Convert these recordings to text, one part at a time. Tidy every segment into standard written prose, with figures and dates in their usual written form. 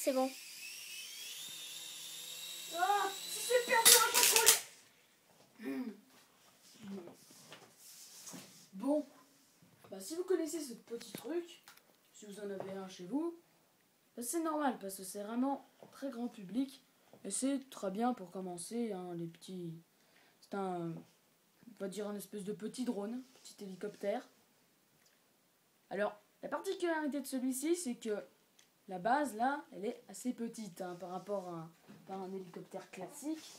c'est bon. Ah, c'est super dur à contrôler. Bon, bah si vous connaissez ce petit truc, si vous en avez un chez vous, bah c'est normal parce que c'est vraiment très grand public et c'est très bien pour commencer, hein, les petits. C'est un, on va dire un espèce de petit drone, petit hélicoptère. Alors, la particularité de celui-ci, c'est que la base là, elle est assez petite, hein, par rapport à un hélicoptère classique.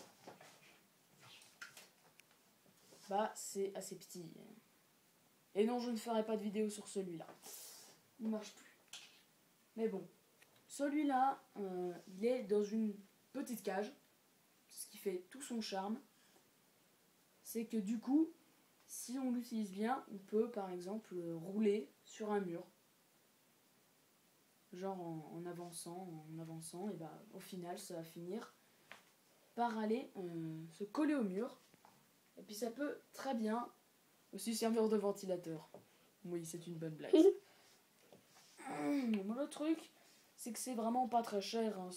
Bah, c'est assez petit. Et non, je ne ferai pas de vidéo sur celui-là. Il ne marche plus. Mais bon, celui-là, il est dans une petite cage. Ce qui fait tout son charme. C'est que du coup, si on l'utilise bien, on peut par exemple rouler sur un mur. Genre en avançant, et bah au final, ça va finir par aller se coller au mur. Et puis ça peut très bien aussi servir de ventilateur. Oui, c'est une bonne blague. Bon, le truc, c'est que c'est vraiment pas très cher. Hein,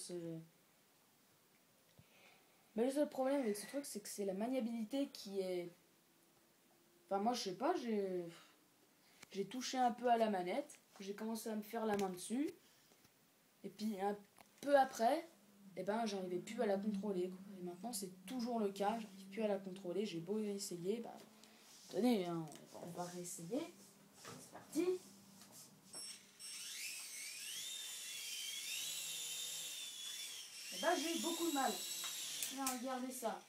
mais le seul problème avec ce truc, c'est que c'est la maniabilité qui est... Enfin, moi, je sais pas, j'ai touché un peu à la manette. J'ai commencé à me faire la main dessus. Et puis, un peu après, eh ben, j'arrivais plus à la contrôler. Quoi. Et maintenant, c'est toujours le cas. J'arrive plus à la contrôler. J'ai beau essayer. Bah, tenez, hein, on va réessayer. C'est parti. Et bah, j'ai beaucoup de mal. Là, regardez ça.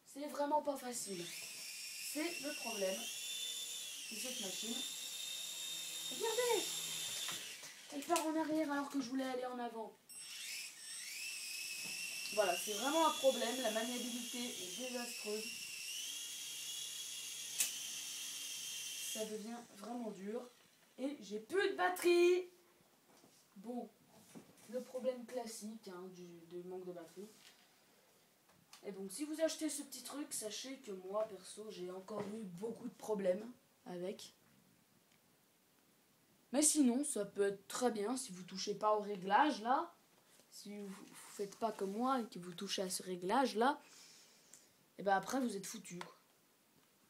C'est vraiment pas facile. C'est le problème de cette machine. Regardez! Elle part en arrière alors que je voulais aller en avant. Voilà, c'est vraiment un problème. La maniabilité est désastreuse. Ça devient vraiment dur. Et j'ai plus de batterie. Bon, le problème classique hein, du manque de batterie. Et donc, si vous achetez ce petit truc, sachez que moi, perso, j'ai encore eu beaucoup de problèmes avec. Mais sinon, ça peut être très bien si vous ne touchez pas au réglage, là. Si vous ne faites pas comme moi et que vous touchez à ce réglage-là, et ben après, vous êtes foutu.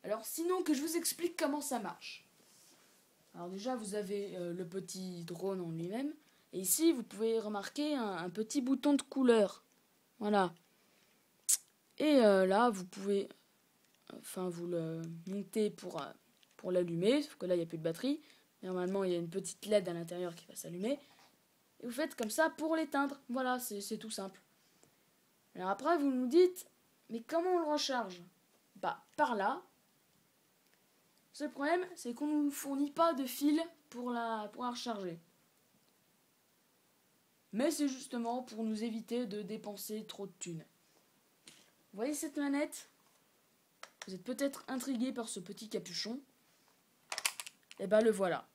Alors, sinon, que je vous explique comment ça marche. Alors déjà, vous avez le petit drone en lui-même. Et ici, vous pouvez remarquer un petit bouton de couleur. Voilà. Et là, vous pouvez... Enfin, vous le montez pour l'allumer. Sauf que là, il n'y a plus de batterie. Normalement, il y a une petite LED à l'intérieur qui va s'allumer. Et vous faites comme ça pour l'éteindre. Voilà, c'est tout simple. Alors après, vous nous dites, mais comment on le recharge? Bah, par là. Ce problème, c'est qu'on ne nous fournit pas de fil pour la recharger. Mais c'est justement pour nous éviter de dépenser trop de thunes. Vous voyez cette manette? Vous êtes peut-être intrigué par ce petit capuchon. Et ben le voilà.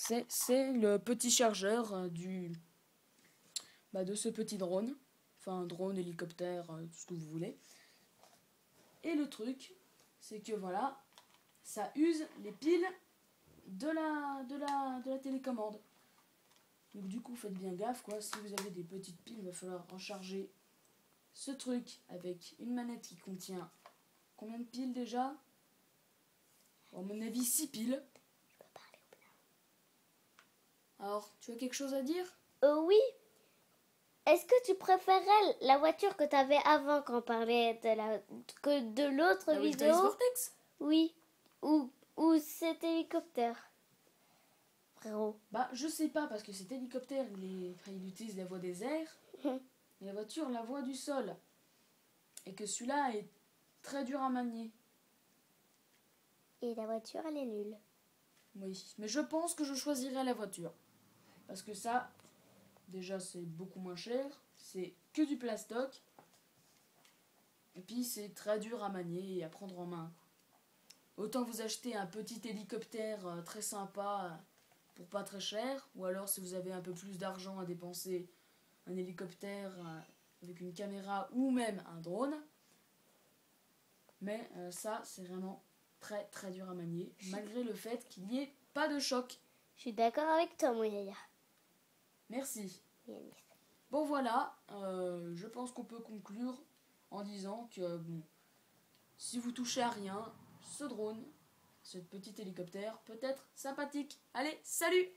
C'est le petit chargeur de ce petit drone. Enfin, drone, hélicoptère, tout ce que vous voulez. Et le truc, c'est que voilà, ça use les piles de la télécommande. Donc du coup, faites bien gaffe, quoi. Si vous avez des petites piles, il va falloir recharger ce truc avec une manette qui contient combien de piles déjà? À mon avis, 6 piles. Je peux parler au plat. Alors, tu as quelque chose à dire? Oui. Est-ce que tu préférais la voiture que tu avais avant quand on parlait de l'autre La vidéo? Wildtails Vortex? Oui. Ou cet hélicoptère? Frérot. Bah, je sais pas, parce que cet hélicoptère, il utilise la voie des airs, et la voiture, la voie du sol. Et que celui-là est très dur à manier. Et la voiture, elle est nulle. Oui, mais je pense que je choisirais la voiture. Parce que ça, déjà, c'est beaucoup moins cher, c'est que du plastoc, et puis c'est très dur à manier et à prendre en main. Autant vous acheter un petit hélicoptère très sympa pour pas très cher, ou alors si vous avez un peu plus d'argent à dépenser, un hélicoptère avec une caméra ou même un drone. Mais ça, c'est vraiment très très dur à manier, malgré le fait qu'il n'y ait pas de choc. Je suis d'accord avec toi, mon Yaya. Merci. Yanis. Bon voilà, je pense qu'on peut conclure en disant que bon, si vous touchez à rien, ce drone, ce petit hélicoptère peut être sympathique. Allez, salut!